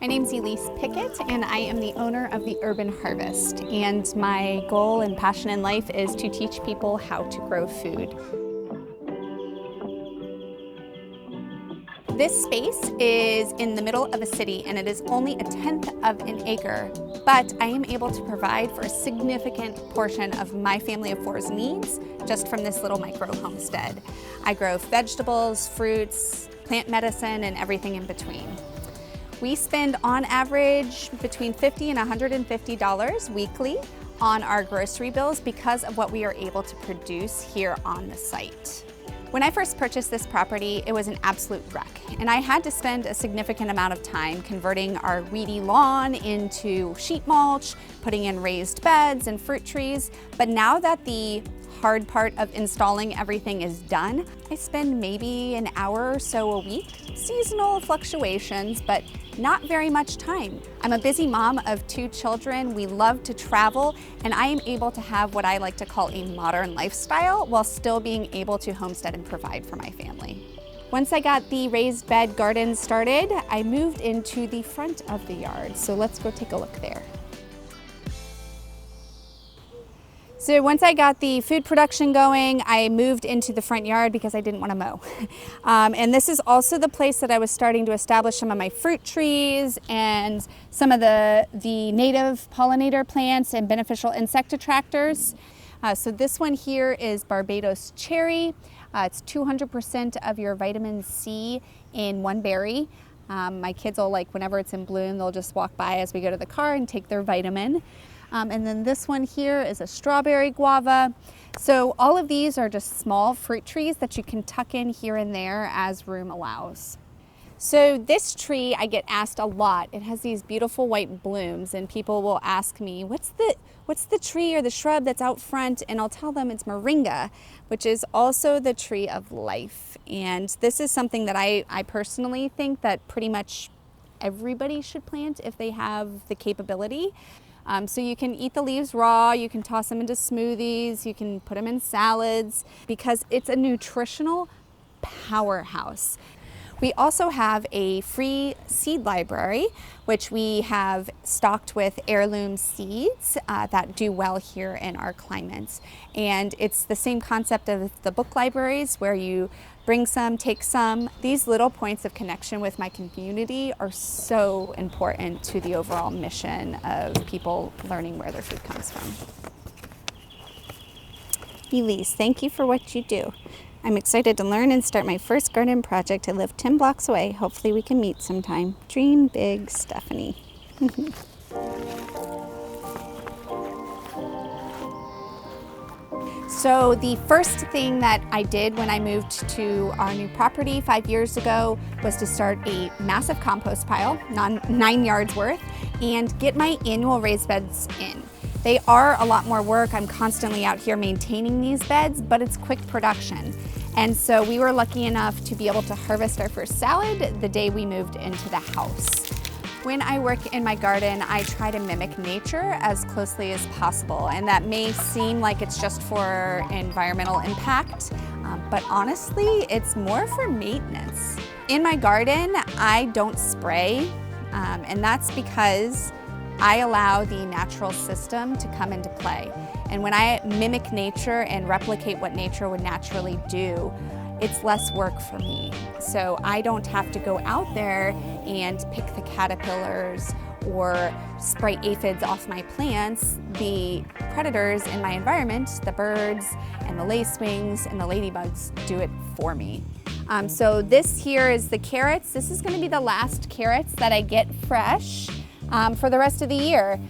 My name's Elise Pickett, and I am the owner of the Urban Harvest. And my goal and passion in life is to teach people how to grow food. This space is in the middle of a city, and it is only 1/10 of an acre, but I am able to provide for a significant portion of my family of four's needs just from this little micro homestead. I grow vegetables, fruits, plant medicine, and everything in between. We spend on average between $50 and $150 weekly on our grocery bills because of what we are able to produce here on the site. When I first purchased this property, it was an absolute wreck, and I had to spend a significant amount of time converting our weedy lawn into sheet mulch, putting in raised beds and fruit trees. But now that the hard part of installing everything is done, I spend maybe an hour or so a week. Seasonal fluctuations, but not very much time. I'm a busy mom of 2 children. We love to travel, and I am able to have what I like to call a modern lifestyle while still being able to homestead and provide for my family. Once I got the raised bed garden started, I moved into the front of the yard. So let's go take a look there. So once I got the food production going, I moved into the front yard because I didn't want to mow. And this is also the place that I was starting to establish some of my fruit trees and some of the native pollinator plants and beneficial insect attractors. So this one here is Barbados cherry. It's 200% of your vitamin C in one berry. My kids will, like, whenever it's in bloom, they'll just walk by as we go to the car and take their vitamin. And then this one here is a strawberry guava. So all of these are just small fruit trees that you can tuck in here and there as room allows. So this tree I get asked a lot. It has these beautiful white blooms, and people will ask me, what's the tree or the shrub that's out front? And I'll tell them it's moringa, which is also the tree of life. And this is something that I personally think that pretty much everybody should plant if they have the capability. So you can eat the leaves raw, you can toss them into smoothies, you can put them in salads, because it's a nutritional powerhouse. We also have a free seed library, which we have stocked with heirloom seeds that do well here in our climates. And it's the same concept of the book libraries, where you bring some, take some. These little points of connection with my community are so important to the overall mission of people learning where their food comes from. Elise, thank you for what you do. I'm excited to learn and start my first garden project. I live 10 blocks away. Hopefully we can meet sometime. Dream big, Stephanie. So the first thing that I did when I moved to our new property 5 years ago was to start a massive compost pile, 9 yards worth, and get my annual raised beds in. They are a lot more work. I'm constantly out here maintaining these beds, but it's quick production. And so we were lucky enough to be able to harvest our first salad the day we moved into the house. When I work in my garden, I try to mimic nature as closely as possible. And that may seem like it's just for environmental impact, but honestly, it's more for maintenance. In my garden, I don't spray, and that's because I allow the natural system to come into play. And when I mimic nature and replicate what nature would naturally do, it's less work for me. So I don't have to go out there and pick the caterpillars or spray aphids off my plants. The predators in my environment, the birds and the lacewings and the ladybugs, do it for me. So this here is the carrots. This is gonna be the last carrots that I get fresh for the rest of the year.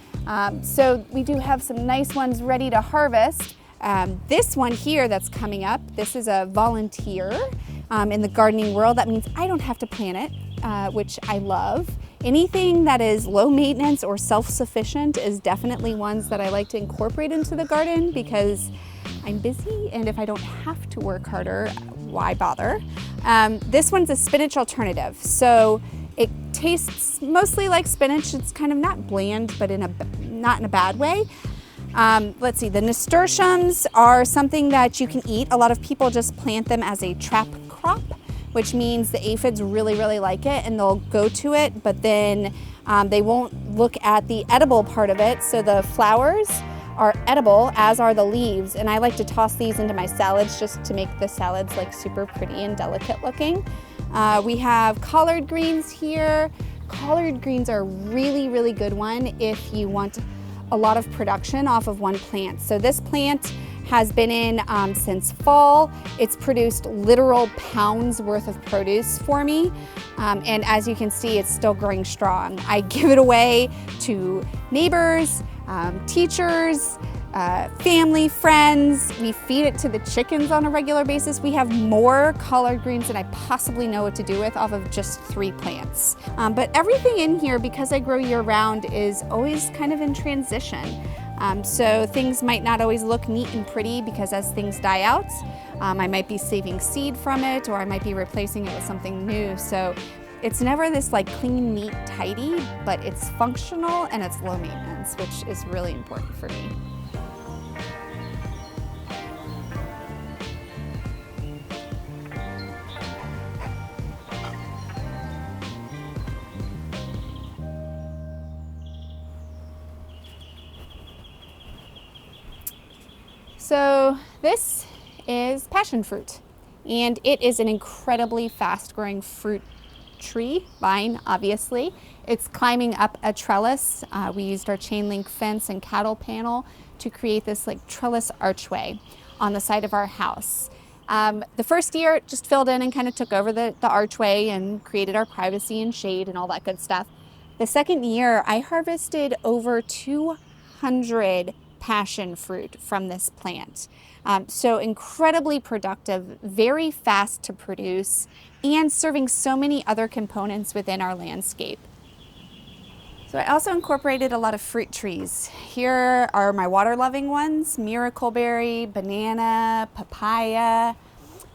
So we do have some nice ones ready to harvest. This one here that's coming up, this is a volunteer in the gardening world. That means I don't have to plant it, which I love. Anything that is low maintenance or self-sufficient is definitely ones that I like to incorporate into the garden because I'm busy, and if I don't have to work harder, why bother? This one's a spinach alternative. So it tastes mostly like spinach. It's kind of not bland, but not in a bad way. Let's see, the nasturtiums are something that you can eat. A lot of people just plant them as a trap crop, which means the aphids really, really like it and they'll go to it, but then They won't look at the edible part of it, so the flowers are edible, as are the leaves, and I like to toss these into my salads just to make the salads like super pretty and delicate looking. We have collard greens here. Collard greens are a really, really good one if you want a lot of production off of one plant. So this plant has been in since fall. It's produced literal pounds worth of produce for me. And as you can see, it's still growing strong. I give it away to neighbors, teachers, family, friends. We feed it to the chickens on a regular basis. We have more collard greens than I possibly know what to do with off of just 3 plants. But everything in here, because I grow year round, is always kind of in transition. So things might not always look neat and pretty because as things die out, I might be saving seed from it, or I might be replacing it with something new. So it's never this like clean, neat, tidy, but it's functional and it's low maintenance, which is really important for me. So this is passion fruit, and it is an incredibly fast-growing fruit tree, vine obviously. It's climbing up a trellis. We used our chain link fence and cattle panel to create this like trellis archway on the side of our house. The first year it just filled in and kind of took over the archway and created our privacy and shade and all that good stuff. The second year I harvested over 200 passion fruit from this plant. So incredibly productive, very fast to produce, and serving so many other components within our landscape. So I also incorporated a lot of fruit trees. Here are my water-loving ones, miracleberry, banana, papaya,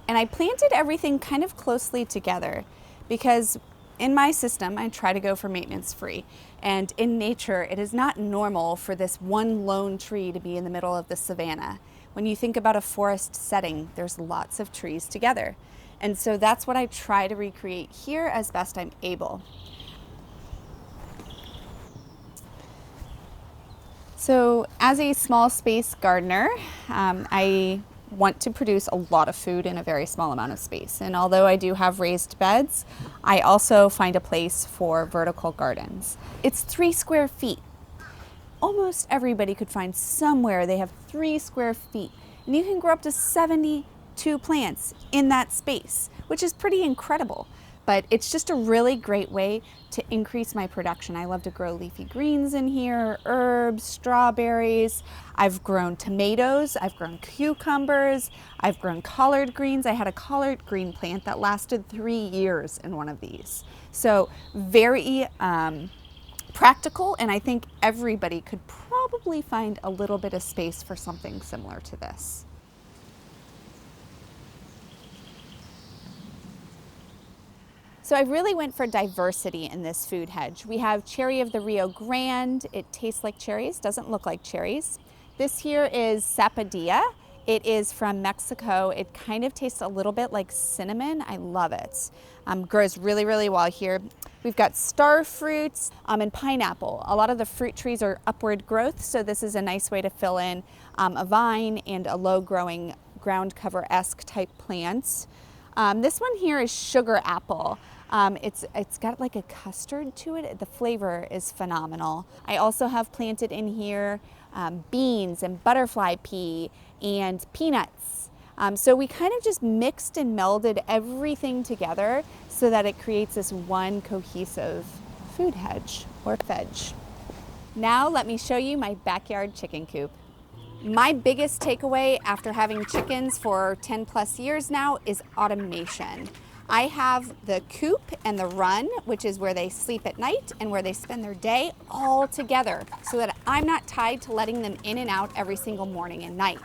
and I planted everything kind of closely together because in my system, I try to go for maintenance free. And in nature, it is not normal for this one lone tree to be in the middle of the savanna. When you think about a forest setting, there's lots of trees together. And so that's what I try to recreate here as best I'm able. So as a small space gardener, I want to produce a lot of food in a very small amount of space. And although I do have raised beds, I also find a place for vertical gardens. It's 3 square feet. Almost everybody could find somewhere they have 3 square feet. And you can grow up to 72 plants in that space, which is pretty incredible. But it's just a really great way to increase my production. I love to grow leafy greens in here, herbs, strawberries. I've grown tomatoes, I've grown cucumbers, I've grown collard greens. I had a collard green plant that lasted 3 years in one of these. So very practical, and I think everybody could probably find a little bit of space for something similar to this. So I really went for diversity in this food hedge. We have cherry of the Rio Grande. It tastes like cherries, doesn't look like cherries. This here is sapadilla. It is from Mexico. It kind of tastes a little bit like cinnamon. I love it. Grows really, really well here. We've got star fruits and pineapple. A lot of the fruit trees are upward growth, so this is a nice way to fill in a vine and a low-growing ground cover-esque type plant. This one here is sugar apple. It's got like a custard to it. The flavor is phenomenal. I also have planted in here beans and butterfly pea and peanuts. So we kind of just mixed and melded everything together so that it creates this one cohesive food hedge or fedge. Now let me show you my backyard chicken coop. My biggest takeaway after having chickens for 10 plus years now is automation. I have the coop and the run, which is where they sleep at night and where they spend their day, all together so that I'm not tied to letting them in and out every single morning and night.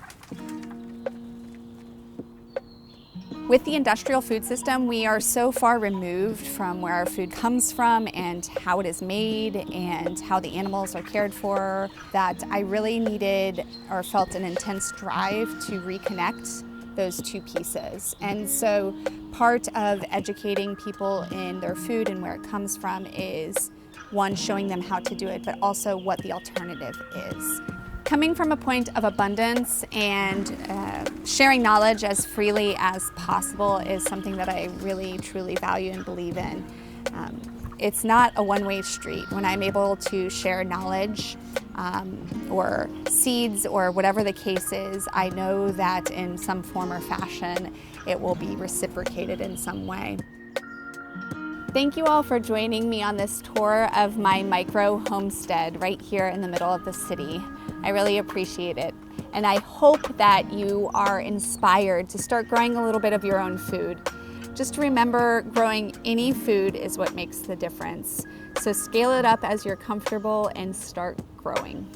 With the industrial food system, we are so far removed from where our food comes from and how it is made and how the animals are cared for that I really needed or felt an intense drive to reconnect those two pieces. And so part of educating people in their food and where it comes from is one, showing them how to do it, but also what the alternative is. Coming from a point of abundance and sharing knowledge as freely as possible is something that I really, truly value and believe in. It's not a one-way street. When I'm able to share knowledge or seeds or whatever the case is, I know that in some form or fashion it will be reciprocated in some way. Thank you all for joining me on this tour of my micro homestead right here in the middle of the city. I really appreciate it. And I hope that you are inspired to start growing a little bit of your own food. Just remember, growing any food is what makes the difference. So scale it up as you're comfortable and start growing.